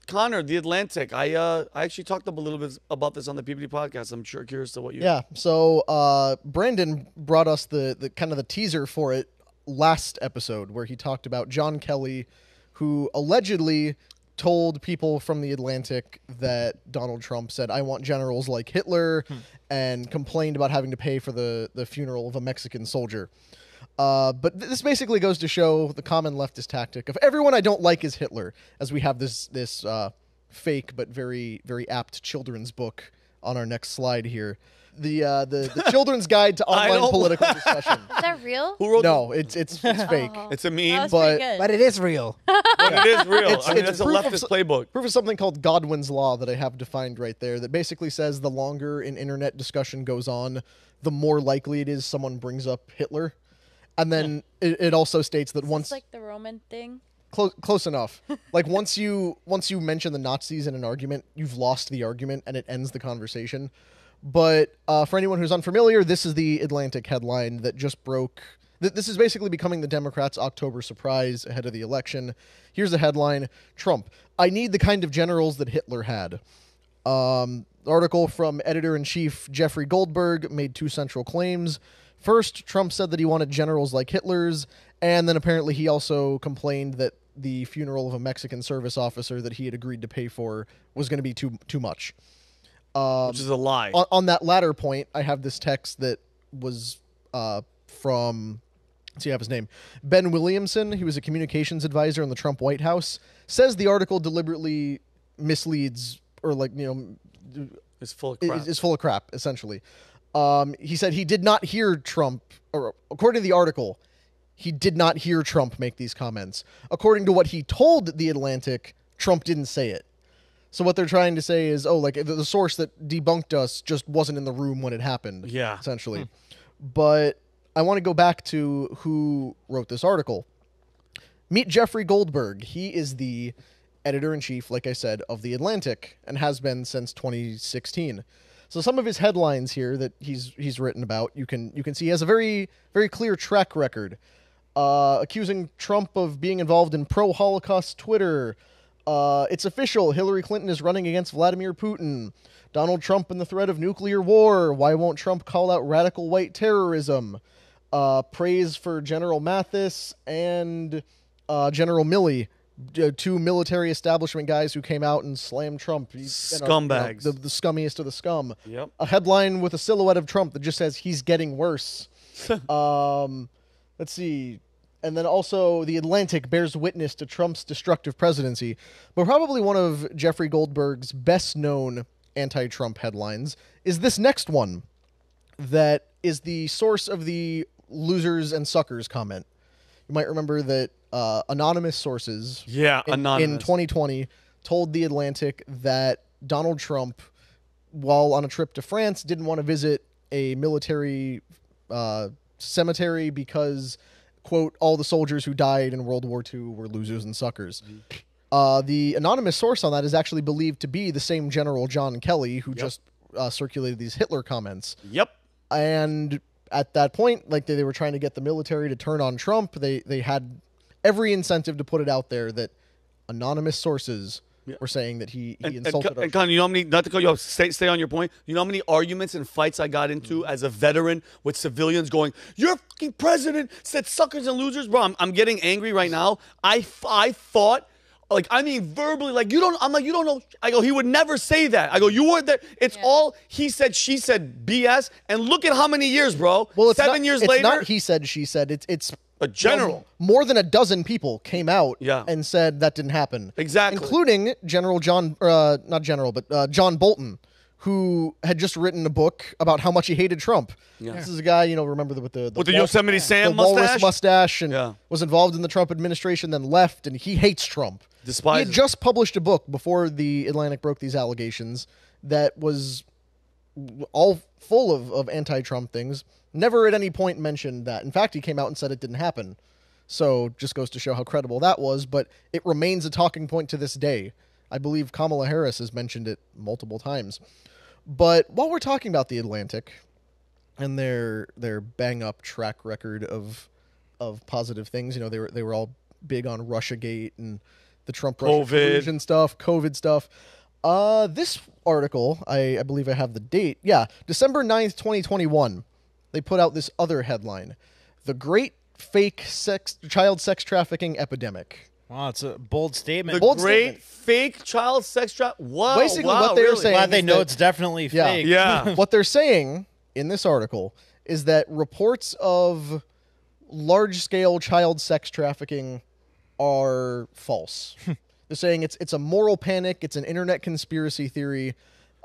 Connor, The Atlantic. I actually talked up a little bit about this on the PPD podcast. I'm sure curious to what you. Yeah. So Brandon brought us the kind of the teaser for it last episode, where he talked about John Kelly, who allegedly told people from The Atlantic that Donald Trump said, "I want generals like Hitler," and complained about having to pay for the funeral of a Mexican soldier. But this basically goes to show the common leftist tactic of everyone I don't like is Hitler, as we have this fake but very, very apt children's book on our next slide here. The Children's Guide to Online Political Discussion. Is that real? Who wrote? No, it's fake. It's a That meme, was but- pretty good. But it is real. but it is real. I mean, it's it's a proof of leftist playbook. Proof of something called Godwin's Law that I have defined right there that basically says the longer an internet discussion goes on, the more likely it is someone brings up Hitler. And then it also states that once... It's like the Roman thing. Close enough. Like once you mention the Nazis in an argument, you've lost the argument and it ends the conversation. But for anyone who's unfamiliar, this is the Atlantic headline that just broke. This is basically becoming the Democrats' October surprise ahead of the election. Here's the headline: Trump, I need the kind of generals that Hitler had. Article from editor-in-chief Jeffrey Goldberg made two central claims. First, Trump said that he wanted generals like Hitler's, and then apparently he also complained that the funeral of a Mexican service officer that he had agreed to pay for was going to be too much. Which is a lie. On that latter point, I have this text that was from, let's see, I have his name, Ben Williamson. He was a communications advisor in the Trump White House. Says the article deliberately misleads, or It's full of crap. is full of crap, essentially. He said he did not hear Trump, or according to the article, he did not hear Trump make these comments. According to what he told The Atlantic, Trump didn't say it. So what they're trying to say is, the source that debunked us just wasn't in the room when it happened. Yeah. Essentially. But I want to go back to who wrote this article. Meet Jeffrey Goldberg. He is the editor-in-chief, like I said, of The Atlantic, and has been since 2016. So some of his headlines here that he's written about, you can see he has a very, very clear track record. Accusing Trump of being involved in pro-Holocaust Twitter. It's official. Hillary Clinton is running against Vladimir Putin. Donald Trump and the threat of nuclear war. Why won't Trump call out radical white terrorism? Praise for General Mathis and General Milley, two military establishment guys who came out and slammed Trump. Scumbags. The scummiest of the scum. Yep. A headline with a silhouette of Trump that just says, he's getting worse. Let's see. And then also, The Atlantic bears witness to Trump's destructive presidency. But probably one of Jeffrey Goldberg's best-known anti-Trump headlines is this next one that is the source of the losers and suckers comment. You might remember that anonymous sources in 2020 told The Atlantic that Donald Trump, while on a trip to France, didn't want to visit a military cemetery because, quote, all the soldiers who died in World War II were losers and suckers. The anonymous source on that is actually believed to be the same General John Kelly who just circulated these Hitler comments. Yep. And at that point, like they were trying to get the military to turn on Trump. They had every incentive to put it out there that anonymous sources were saying that he insulted us. And Con, you know how many, not to cut you off, stay on your point, you know how many arguments and fights I got into as a veteran with civilians going, your fucking president said suckers and losers? Bro, I'm getting angry right now. I fought, like, I mean, verbally, like, you don't know. I go, he would never say that. I go, you weren't there. It's all he said, she said BS. And look at how many years, bro. Well, it's 7 years later. It's not he said, she said. It's a general. More than a dozen people came out Yeah. and said that didn't happen. Exactly. Including General John, not General, but John Bolton, who had just written a book about how much he hated Trump. Yeah. This is a guy, remember with the Yosemite Sam the walrus mustache, and Yeah. was involved in the Trump administration, then left, and he hates Trump. He Despises had just published a book before The Atlantic broke these allegations that was all full of anti-Trump things. Never at any point mentioned that. In fact, he came out and said it didn't happen. So just goes to show how credible that was, but it remains a talking point to this day. I believe Kamala Harris has mentioned it multiple times. But while we're talking about The Atlantic and their bang-up track record of positive things, they were all big on Russiagate and the Trump-Russia collusion stuff, COVID stuff. This article, I believe I have the date. Yeah, December 9th, 2021. They put out this other headline. The Great Fake Child Sex Trafficking Epidemic. Wow, it's a bold statement. The great fake child sex trafficking. Wow. Basically, what they're saying. Glad they is know that, it's definitely fake. Yeah. What they're saying in this article is that reports of large-scale child sex trafficking are false. They're saying it's a moral panic. It's an internet conspiracy theory.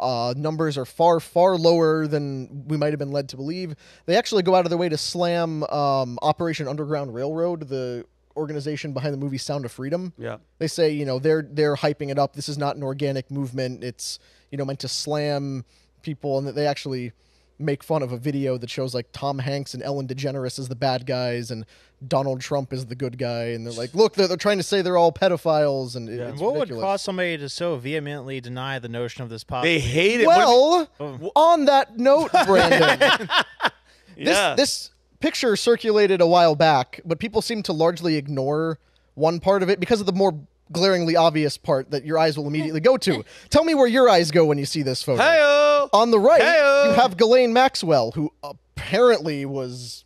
Numbers are far, far lower than we might have been led to believe. They actually go out of their way to slam Operation Underground Railroad, the organization behind the movie Sound of Freedom. Yeah. They say, they're hyping it up. This is not an organic movement. It's, meant to slam people, and that they actually make fun of a video that shows like Tom Hanks and Ellen DeGeneres as the bad guys and Donald Trump is the good guy, and they're like, look, they're trying to say they're all pedophiles, and it's What ridiculous. would cause somebody to so vehemently deny the notion of this possibility? They hate it. Well, on that note, Brandon, Yeah. this picture circulated a while back, but people seem to largely ignore one part of it because of the more glaringly obvious part that your eyes will immediately go to. Tell me where your eyes go when you see this photo. Hey-o. On the right, Hey-o. you have Ghislaine Maxwell, who apparently was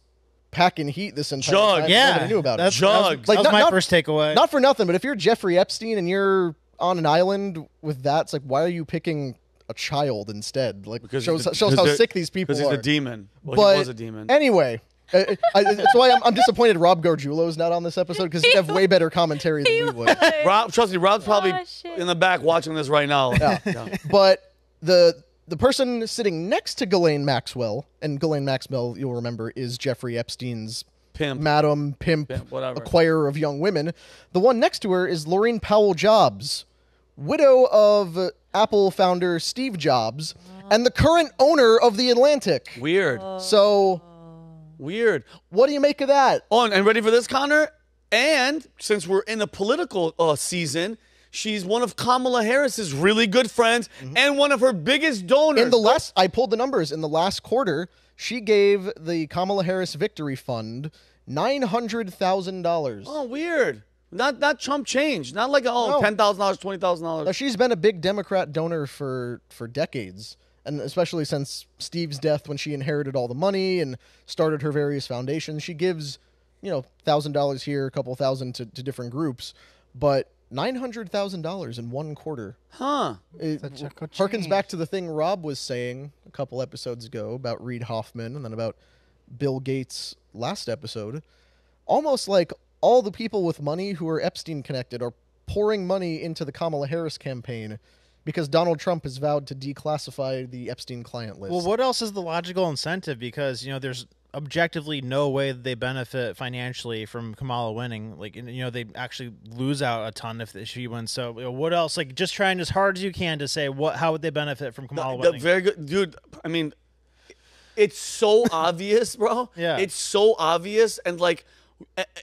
packing heat this entire Jug. time. Yeah, Nobody knew about it. That's Jug. that was my first takeaway. Not for nothing, but if you're Jeffrey Epstein and you're on an island with that, it's like, why are you picking a child instead? Like, shows how sick these people are. Because he's a demon. Well, But he was a demon. Anyway, that's why I'm disappointed Rob Gargiulo's not on this episode, because he'd have way better commentary than we would. Rob, trust me, Rob's probably shit. in the back watching this right now. Yeah. But the person sitting next to Ghislaine Maxwell, and Ghislaine Maxwell, you'll remember, is Jeffrey Epstein's Pimp. pimp, whatever. acquirer of young women. The one next to her is Laurene Powell Jobs, widow of Apple founder Steve Jobs, and the current owner of The Atlantic. Weird. So, Weird. what do you make of that? Oh, and ready for this, Connor? And since we're in the political season, she's one of Kamala Harris's really good friends and one of her biggest donors. I pulled the numbers. In the last quarter, she gave the Kamala Harris Victory Fund $900,000. Oh, weird. Not Trump change. Not like, No. $10,000, $20,000. Now, she's been a big Democrat donor for decades, and especially since Steve's death, when she inherited all the money and started her various foundations. She gives, $1,000 here, a couple thousand to different groups, but $900,000 in one quarter. Huh. It harkens back to the thing Rob was saying a couple episodes ago about Reid Hoffman and then about Bill Gates last episode. Almost like all the people with money who are Epstein connected are pouring money into the Kamala Harris campaign because Donald Trump has vowed to declassify the Epstein client list. Well, what else is the logical incentive? Because, there's objectively no way that they benefit financially from Kamala winning. Like, they actually lose out a ton if she wins. So, what else? Like, just trying as hard as you can to say how would they benefit from Kamala winning? Very good. Dude, I mean, it's so obvious, bro. Yeah. It's so obvious.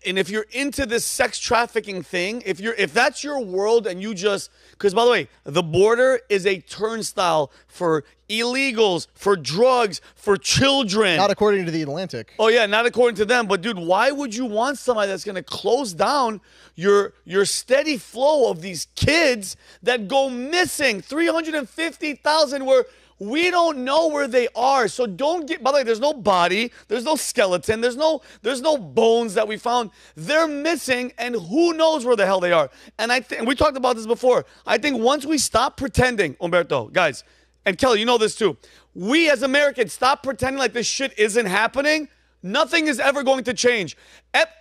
And if you're into this sex trafficking thing, if that's your world and you just, because by the way, the border is a turnstile for illegals, for drugs, for children. Not according to The Atlantic. Oh yeah, not according to them. But dude, why would you want somebody that's going to close down your steady flow of these kids that go missing? 350,000 where we don't know where they are. So don't get, by the way, there's no body, there's no skeleton, there's no bones that we found. They're missing, and who knows where the hell they are. And we talked about this before. I think once we stop pretending, Umberto, guys, and Kelly, you know this too. We as Americans stop pretending like this shit isn't happening. Nothing is ever going to change.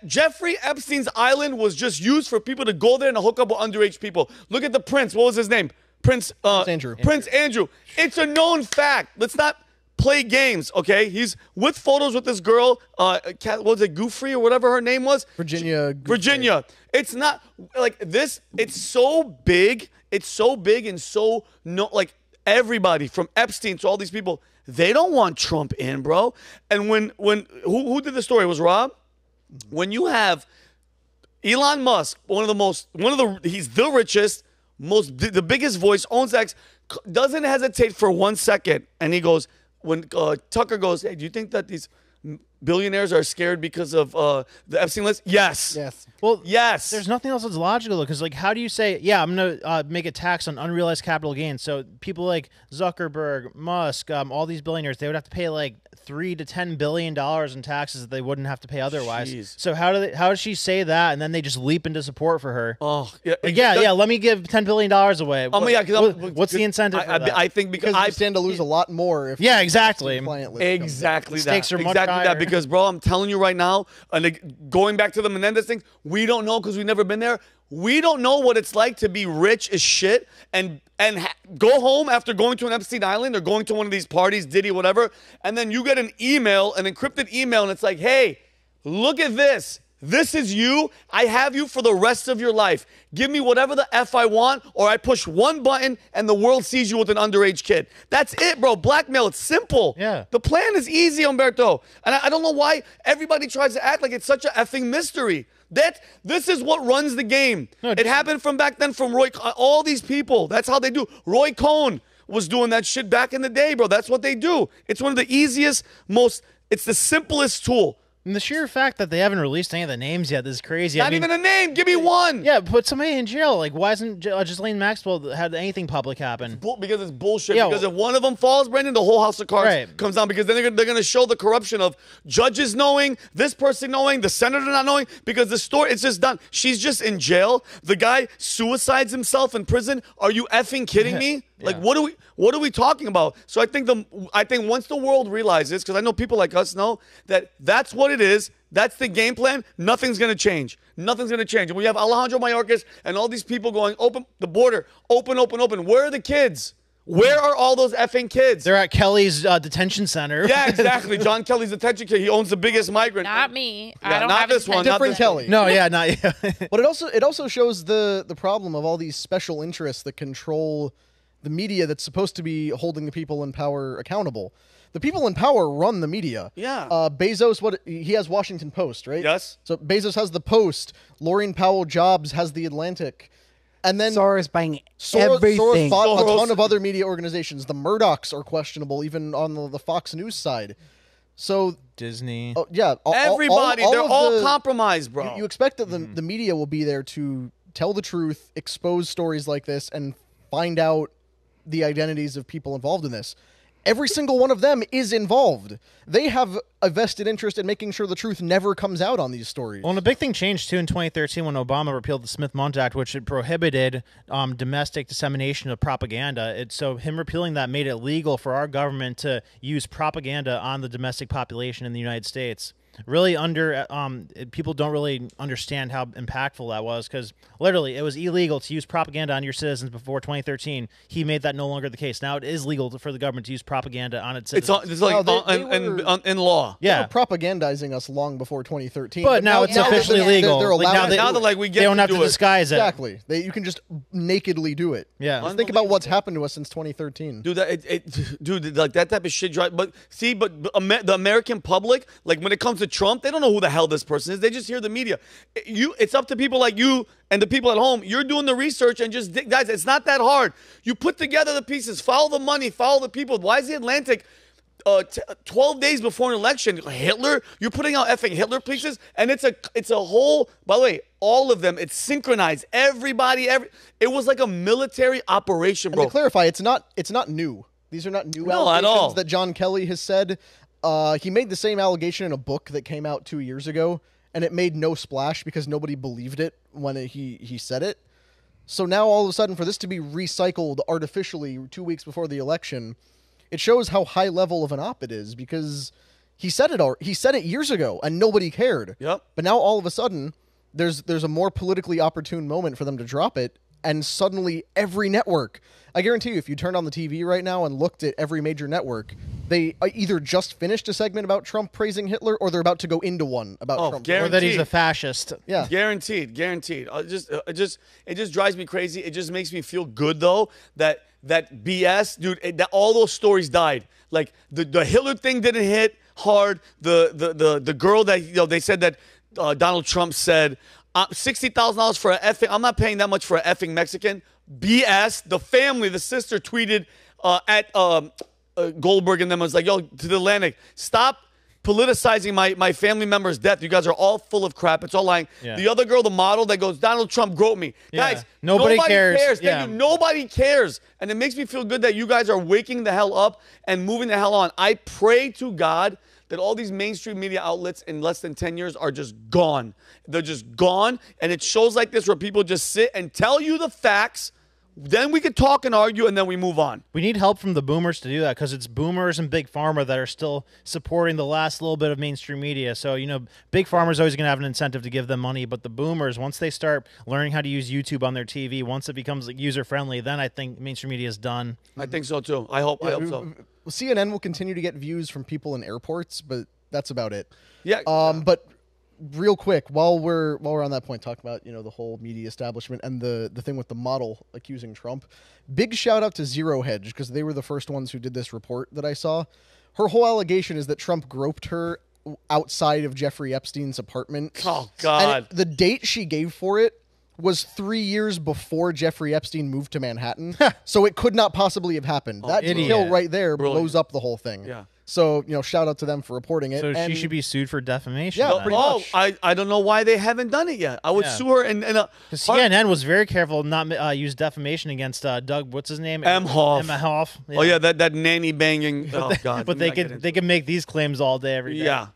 Jeffrey Epstein's island was just used for people to go there and hook up with underage people. Look at the prince. What was his name? Prince Andrew. Prince Andrew. It's a known fact. Let's not play games, okay? He's with photos with this girl, what was it, Goofrey or whatever her name was? Virginia. It's not like this. It's so big. It's so big and so everybody from Epstein to all these people, they don't want Trump in, bro. And who did the story? It was Rob. When you have Elon Musk, he's the richest, the biggest voice, owns X, doesn't hesitate for 1 second, and he goes, when Tucker goes, hey, do you think that these billionaires are scared because of the Epstein list? Yes. Yes. Well, Yes. there's nothing else that's logical because, like, how do you say, yeah, I'm gonna make a tax on unrealized capital gains? So people like Zuckerberg, Musk, all these billionaires, they would have to pay like $3 to $10 billion in taxes that they wouldn't have to pay otherwise. Jeez. So how does she say that, and then they just leap into support for her? Oh, yeah. Like, yeah. Let me give $10 billion away. What's the incentive for that? I think because I stand to lose a lot more if Yeah, exactly. the client list comes up. Exactly The that. stakes are much Exactly higher. that. Because, bro, I'm telling you right now, and going back to the Menendez thing, we don't know because we've never been there. We don't know what it's like to be rich as shit and go home after going to an Epstein Island or going to one of these parties, Diddy, whatever, and then you get an email, an encrypted email, and it's like, hey, look at this. This is you. I have you for the rest of your life. Give me whatever the F I want, or I push one button and the world sees you with an underage kid. That's it, bro. Blackmail. It's simple. Yeah. The plan is easy, Umberto. And I don't know why everybody tries to act like it's such an effing mystery. This is what runs the game. No, it happened from back then from all these people. That's how they do. Roy Cohn was doing that shit back in the day, bro. That's what they do. It's one of the easiest, it's the simplest tool. And the sheer fact that they haven't released any of the names yet is crazy. Not even a name. Give me one. Yeah, put somebody in jail. Like, why isn't Ghislaine Maxwell had anything public happen? Because it's bullshit. Yeah, because if one of them falls, Brendan, the whole house of cards Right. comes down. Because then they're going to show the corruption of judges knowing, this person knowing, the senator not knowing. Because the story, it's just done. She's just in jail. The guy suicides himself in prison. Are you effing kidding me? Like, what are we talking about? So I think once the world realizes, because I know people like us know that that's what it is. That's the game plan. Nothing's going to change. Nothing's going to change. And we have Alejandro Mayorkas and all these people going, open the border, open. Where are the kids? Where are all those effing kids? They're at Kelly's detention center. Yeah, exactly. John Kelly's detention kid. He owns the biggest migrant. Not me. Yeah, I don't not have this a one, not Different this Kelly. No, yeah, not yet. But it also shows the problem of all these special interests that control the media that's supposed to be holding the people in power accountable. The people in power run the media. Yeah. Bezos, he has Washington Post, right? Yes. So Bezos has the Post. Laurene Powell Jobs has the Atlantic. And then Soros buying Soros everything. bought a Soros- ton of other media organizations. The Murdochs are questionable, even on the Fox News side. So, Disney. yeah. Everybody, they're of all the- compromised, bro. You expect that the media will be there to tell the truth, expose stories like this, and find out the identities of people involved in this. Every single one of them is involved. They have a vested interest in making sure the truth never comes out on these stories. Well, and a big thing changed, too, in 2013 when Obama repealed the Smith-Mundt Act, which it prohibited domestic dissemination of propaganda. So him repealing that made it legal for our government to use propaganda on the domestic population in the United States. Really people don't really understand how impactful that was because literally it was illegal to use propaganda on your citizens before 2013. He made that no longer the case. Now it is legal for the government to use propaganda on its citizens. It's like No, they in law. They Yeah. were propagandizing us long before 2013. But now it's officially legal. They're Like, allowed Now to they're do like, it. we get They don't to have to do it. disguise it. Exactly. You can just nakedly do it. Yeah. Just think about what's happened to us since 2013. Dude, dude, like that type of shit drive. But see, the American public, like when it comes to Trump, they don't know who the hell this person is. They just hear the media. It's up to people like you and the people at home. You're doing the research and just guys. It's not that hard. You put together the pieces. Follow the money. Follow the people. Why is the Atlantic? 12 days before an election, Hitler, you're putting out effing Hitler pieces, and it's a whole, by the way, all of them, it's synchronized. Everybody, it was like a military operation, And bro. to clarify, it's not new. These are not new No, at all. allegations that John Kelly has said. He made the same allegation in a book that came out 2 years ago, and it made no splash because nobody believed it when he said it. So now all of a sudden, for this to be recycled artificially 2 weeks before the election, it shows how high level of an op it is because he said it years ago and nobody cared. Yep. But now all of a sudden, there's a more politically opportune moment for them to drop it, and suddenly every network, I guarantee you, if you turned on the TV right now and looked at every major network, they either just finished a segment about Trump praising Hitler, or they're about to go into one about Trump. Or that he's Guaranteed. a fascist. Yeah. Guaranteed. It just drives me crazy. It just makes me feel good though that BS, dude. That all those stories died. Like the Hitler thing didn't hit hard. The girl that they said that Donald Trump said $60,000 for an effing. I'm not paying that much for an effing Mexican. BS. The family, the sister tweeted at Goldberg and them was like, yo, to the Atlantic, stop politicizing my family member's death. You guys are all full of crap. It's all lying. Yeah. The other girl, the model that goes, Donald Trump groped me. Yeah. Guys, Nobody cares. Thank Yeah. you. Nobody cares. And it makes me feel good that you guys are waking the hell up and moving the hell on. I pray to God that all these mainstream media outlets in less than 10 years are just gone. They're just gone. And it shows like this where people just sit and tell you the facts. Then we could talk and argue, and then we move on. We need help from the boomers to do that because it's boomers and big pharma that are still supporting the last little bit of mainstream media. So, big pharma's always going to have an incentive to give them money, but the boomers, once they start learning how to use YouTube on their TV, once it becomes user-friendly, then I think mainstream media is done. I think so, too. I hope so. CNN will continue to get views from people in airports, but that's about it. Yeah. But real quick, while we're on that point, talk about the whole media establishment and the thing with the model accusing Trump. Big shout out to Zero Hedge because they were the first ones who did this report that I saw. Her whole allegation is that Trump groped her outside of Jeffrey Epstein's apartment. Oh God! And the date she gave for it was 3 years before Jeffrey Epstein moved to Manhattan, so it could not possibly have happened. That detail right there blows up the whole thing. Yeah. So, shout out to them for reporting it. So she should be sued for defamation. Yeah, then. pretty much. I don't know why they haven't done it yet. I would sue her. And CNN was very careful not use defamation against Doug. What's his name? Emhoff. Emhoff. Yeah. Oh yeah, that nanny banging. Oh God. But they can make these claims all day, every day. Yeah.